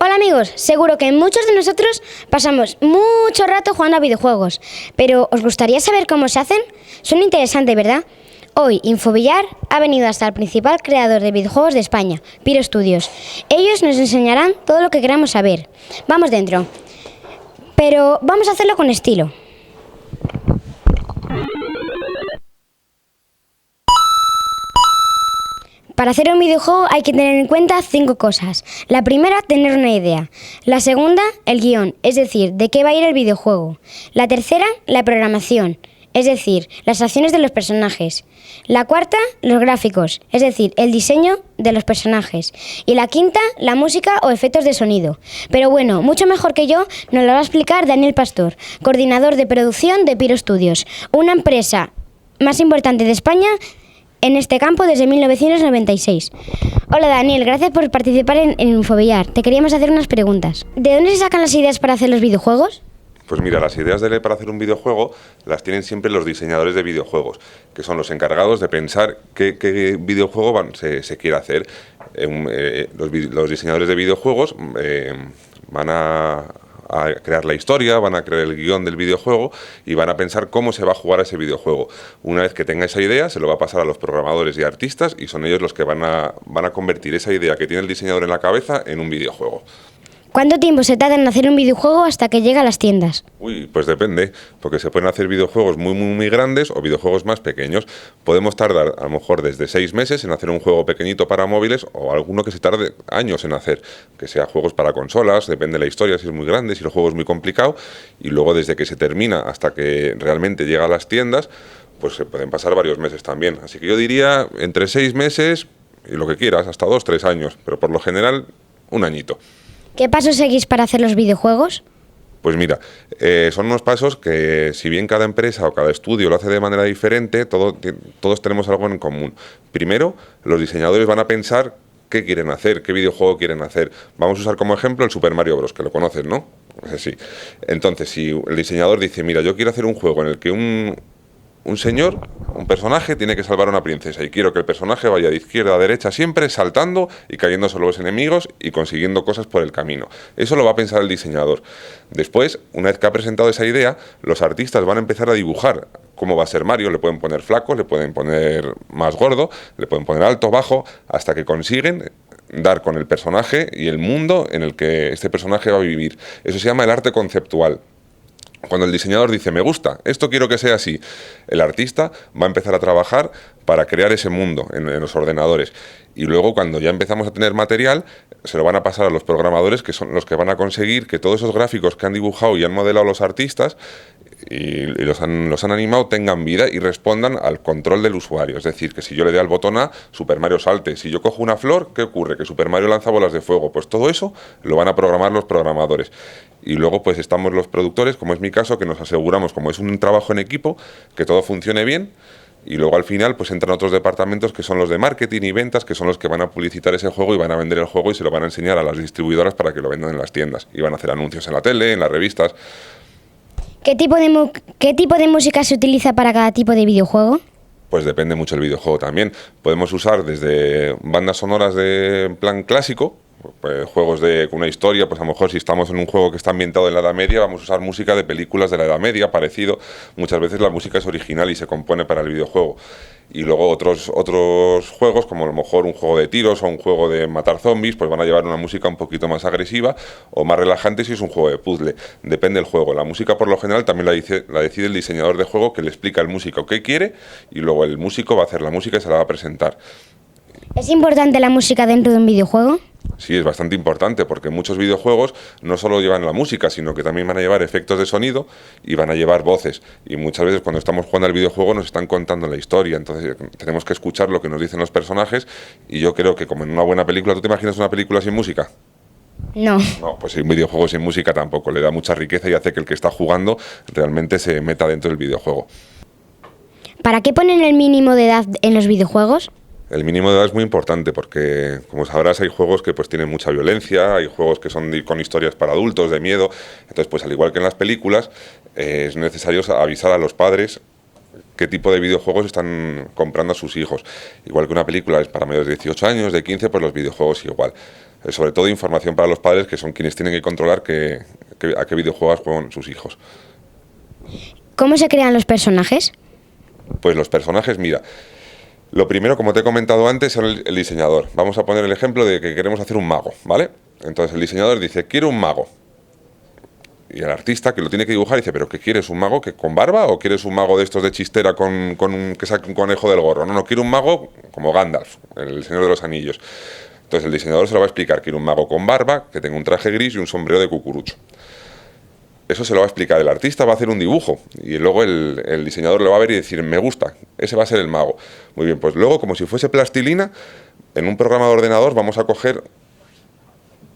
Hola amigos, seguro que muchos de nosotros pasamos mucho rato jugando a videojuegos, pero ¿os gustaría saber cómo se hacen? Suena interesante, ¿verdad? Hoy, Infobillar ha venido hasta el principal creador de videojuegos de España, Piro Studios. Ellos nos enseñarán todo lo que queramos saber. Vamos dentro. Pero vamos a hacerlo con estilo. Para hacer un videojuego hay que tener en cuenta 5 cosas. La primera, tener una idea. La segunda, el guión, es decir, de qué va a ir el videojuego. La tercera, la programación, es decir, las acciones de los personajes. La cuarta, los gráficos, es decir, el diseño de los personajes. Y la quinta, la música o efectos de sonido. Pero bueno, mucho mejor que yo nos lo va a explicar Daniel Pastor, coordinador de producción de Piro Studios, una empresa más importante de España en este campo desde 1996. Hola Daniel, gracias por participar en Infobillar. Te queríamos hacer unas preguntas. ¿De dónde se sacan las ideas para hacer los videojuegos? Pues mira, las ideas para hacer un videojuego las tienen siempre los diseñadores de videojuegos, que son los encargados de pensar qué videojuego se quiere hacer. Los diseñadores de videojuegos van a crear la historia, van a crear el guión del videojuego y van a pensar cómo se va a jugar a ese videojuego. Una vez que tenga esa idea, se lo va a pasar a los programadores y artistas y son ellos los que van a convertir esa idea que tiene el diseñador en la cabeza en un videojuego. ¿Cuánto tiempo se tarda en hacer un videojuego hasta que llega a las tiendas? Pues depende, porque se pueden hacer videojuegos muy grandes o videojuegos más pequeños. Podemos tardar a lo mejor desde 6 meses en hacer un juego pequeñito para móviles o alguno que se tarde años en hacer, que sea juegos para consolas, depende de la historia, si es muy grande, si el juego es muy complicado, y luego desde que se termina hasta que realmente llega a las tiendas, pues se pueden pasar varios meses también. Así que yo diría entre 6 meses y lo que quieras, hasta 2-3 años, pero por lo general un añito. ¿Qué pasos seguís para hacer los videojuegos? Pues mira, son unos pasos que si bien cada empresa o cada estudio lo hace de manera diferente, todos tenemos algo en común. Primero, los diseñadores van a pensar qué quieren hacer, qué videojuego quieren hacer. Vamos a usar como ejemplo el Super Mario Bros., que lo conoces, ¿no? Pues sí. Entonces, si el diseñador dice, mira, yo quiero hacer un juego en el que un personaje tiene que salvar a una princesa y quiero que el personaje vaya de izquierda a derecha siempre saltando y cayendo sobre los enemigos y consiguiendo cosas por el camino. Eso lo va a pensar el diseñador. Después, una vez que ha presentado esa idea, los artistas van a empezar a dibujar cómo va a ser Mario. Le pueden poner flaco, le pueden poner más gordo, le pueden poner alto, bajo, hasta que consiguen dar con el personaje y el mundo en el que este personaje va a vivir. Eso se llama el arte conceptual. Cuando el diseñador dice, me gusta, esto quiero que sea así, el artista va a empezar a trabajar para crear ese mundo en los ordenadores. Y luego, cuando ya empezamos a tener material, se lo van a pasar a los programadores, que son los que van a conseguir que todos esos gráficos que han dibujado y han modelado los artistas y los han animado tengan vida y respondan al control del usuario. Es decir, que si yo le doy al botón A, Super Mario salte. Si yo cojo una flor, ¿qué ocurre? Que Super Mario lanza bolas de fuego. Pues todo eso lo van a programar los programadores. Y luego pues estamos los productores, como es mi caso, que nos aseguramos, como es un trabajo en equipo, que todo funcione bien. Y luego al final pues entran otros departamentos que son los de marketing y ventas, que son los que van a publicitar ese juego y van a vender el juego y se lo van a enseñar a las distribuidoras para que lo vendan en las tiendas. Y van a hacer anuncios en la tele, en las revistas. ¿Qué tipo de música se utiliza para cada tipo de videojuego? Pues depende mucho del videojuego también. Podemos usar desde bandas sonoras de plan clásico, pues juegos con una historia, pues a lo mejor si estamos en un juego que está ambientado en la Edad Media, vamos a usar música de películas de la Edad Media, parecido. Muchas veces la música es original y se compone para el videojuego. Y luego otros juegos, como a lo mejor un juego de tiros o un juego de matar zombies, pues van a llevar una música un poquito más agresiva o más relajante si es un juego de puzzle. Depende del juego. La música, por lo general, también la decide el diseñador de juego, que le explica al músico qué quiere y luego el músico va a hacer la música y se la va a presentar. ¿Es importante la música dentro de un videojuego? Sí, es bastante importante porque muchos videojuegos no solo llevan la música, sino que también van a llevar efectos de sonido y van a llevar voces. Y muchas veces cuando estamos jugando al videojuego nos están contando la historia, entonces tenemos que escuchar lo que nos dicen los personajes y yo creo que como en una buena película, ¿tú te imaginas una película sin música? No. No, pues un videojuego sin música tampoco, le da mucha riqueza y hace que el que está jugando realmente se meta dentro del videojuego. ¿Para qué ponen el mínimo de edad en los videojuegos? El mínimo de edad es muy importante porque, como sabrás, hay juegos que pues tienen mucha violencia, hay juegos que son con historias para adultos, de miedo. Entonces, pues al igual que en las películas, es necesario avisar a los padres qué tipo de videojuegos están comprando a sus hijos. Igual que una película es para mayores de 18 años, de 15, pues los videojuegos igual. sobre todo información para los padres, que son quienes tienen que controlar a qué videojuegos juegan sus hijos. ¿Cómo se crean los personajes? Pues los personajes, mira, lo primero, como te he comentado antes, es el diseñador. Vamos a poner el ejemplo de que queremos hacer un mago, ¿vale? Entonces el diseñador dice, quiero un mago. Y el artista que lo tiene que dibujar dice, ¿pero qué quieres? ¿Un mago que con barba o quieres un mago de estos de chistera que saque un conejo del gorro? No, quiero un mago como Gandalf, el Señor de los Anillos. Entonces el diseñador se lo va a explicar, quiero un mago con barba, que tenga un traje gris y un sombrero de cucurucho. Eso se lo va a explicar el artista, va a hacer un dibujo y luego el diseñador lo va a ver y decir, me gusta, ese va a ser el mago. Muy bien, pues luego, como si fuese plastilina, en un programa de ordenador vamos a coger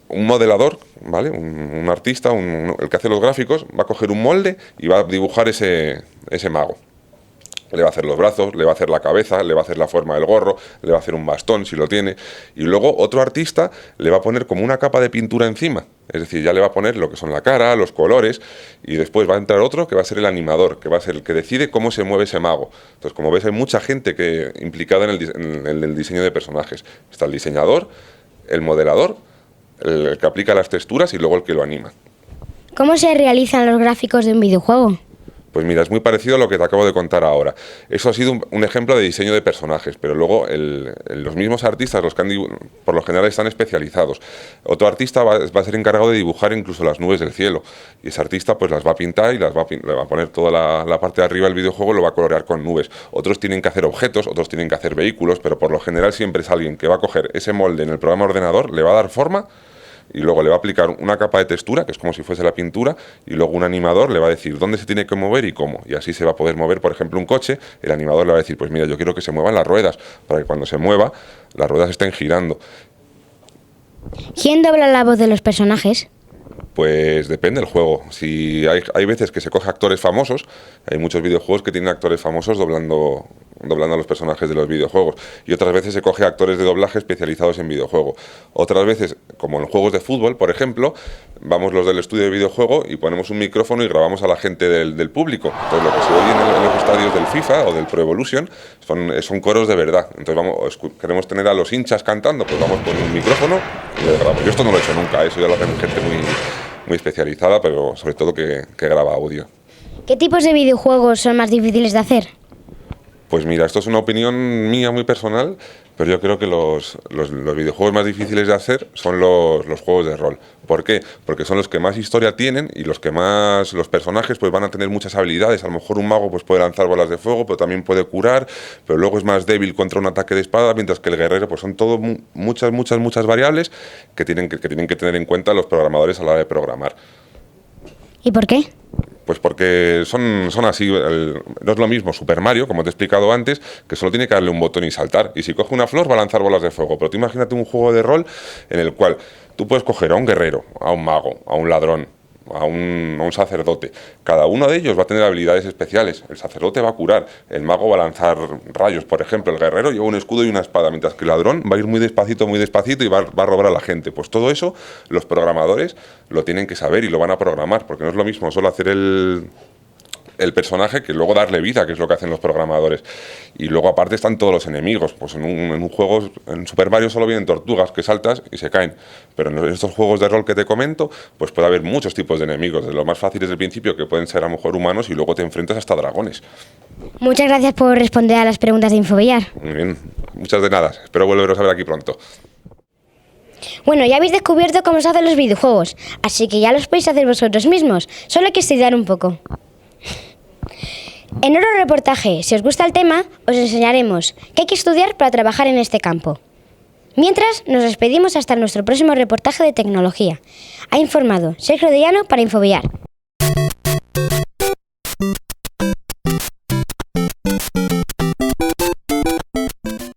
un modelador, ¿vale? Un artista, el que hace los gráficos, va a coger un molde y va a dibujar ese mago. Le va a hacer los brazos, le va a hacer la cabeza, le va a hacer la forma del gorro, le va a hacer un bastón si lo tiene. Y luego otro artista le va a poner como una capa de pintura encima. Es decir, ya le va a poner lo que son la cara, los colores, y después va a entrar otro que va a ser el animador, que va a ser el que decide cómo se mueve ese mago. Entonces, como ves, hay mucha gente implicada en el diseño de personajes. Está el diseñador, el modelador, el que aplica las texturas y luego el que lo anima. ¿Cómo se realizan los gráficos de un videojuego? Pues mira, es muy parecido a lo que te acabo de contar ahora. Eso ha sido un ejemplo de diseño de personajes, pero luego los mismos artistas, los que por lo general están especializados. Otro artista va a ser encargado de dibujar incluso las nubes del cielo. Y ese artista pues las va a pintar y le va a poner toda la parte de arriba del videojuego, lo va a colorear con nubes. Otros tienen que hacer objetos, otros tienen que hacer vehículos, pero por lo general siempre es alguien que va a coger ese molde en el programa ordenador, le va a dar forma y luego le va a aplicar una capa de textura, que es como si fuese la pintura, y luego un animador le va a decir dónde se tiene que mover y cómo. Y así se va a poder mover, por ejemplo, un coche, el animador le va a decir, pues mira, yo quiero que se muevan las ruedas, para que cuando se mueva, las ruedas estén girando. ¿Quién dobla la voz de los personajes? Pues depende del juego. Si hay veces que se coge actores famosos, hay muchos videojuegos que tienen actores famosos doblando a los personajes de los videojuegos, y otras veces se coge actores de doblaje especializados en videojuego. Otras veces, como en juegos de fútbol, por ejemplo, vamos los del estudio de videojuego y ponemos un micrófono y grabamos a la gente del público. Entonces lo que se oye en los estadios del FIFA o del Pro Evolution son coros de verdad. Entonces queremos tener a los hinchas cantando, pues vamos con un micrófono y lo grabamos. Yo esto no lo he hecho nunca, eso ya lo hacen gente muy especializada, pero sobre todo que graba audio. ¿Qué tipos de videojuegos son más difíciles de hacer? Pues mira, esto es una opinión mía muy personal, pero yo creo que los videojuegos más difíciles de hacer son los juegos de rol. ¿Por qué? Porque son los que más historia tienen y los personajes pues van a tener muchas habilidades. A lo mejor un mago pues puede lanzar bolas de fuego, pero también puede curar, pero luego es más débil contra un ataque de espada, mientras que el guerrero pues son todo muchas variables que tienen que tener en cuenta los programadores a la hora de programar. ¿Y por qué? Pues porque son así, no es lo mismo Super Mario, como te he explicado antes, que solo tiene que darle un botón y saltar. Y si coge una flor va a lanzar bolas de fuego. Pero tú imagínate un juego de rol en el cual tú puedes coger a un guerrero, a un mago, a un ladrón, a un sacerdote. Cada uno de ellos va a tener habilidades especiales. El sacerdote va a curar, el mago va a lanzar rayos, por ejemplo, el guerrero lleva un escudo y una espada, mientras que el ladrón va a ir muy despacito y va a robar a la gente. Pues todo eso los programadores lo tienen que saber y lo van a programar, porque no es lo mismo solo hacer el personaje que luego darle vida, que es lo que hacen los programadores. Y luego aparte están todos los enemigos. Pues en un juego, en Super Mario solo vienen tortugas que saltas y se caen. Pero en estos juegos de rol que te comento, pues puede haber muchos tipos de enemigos. De los más fáciles del principio, que pueden ser a lo mejor humanos, y luego te enfrentas hasta dragones. Muchas gracias por responder a las preguntas de Infobillar. Muy bien, muchas de nada. Espero volveros a ver aquí pronto. Bueno, ya habéis descubierto cómo se hacen los videojuegos, así que ya los podéis hacer vosotros mismos. Solo hay que estudiar un poco. En otro reportaje, si os gusta el tema, os enseñaremos qué hay que estudiar para trabajar en este campo. Mientras, nos despedimos hasta nuestro próximo reportaje de tecnología. Ha informado Sergio de Llano para Infobillar.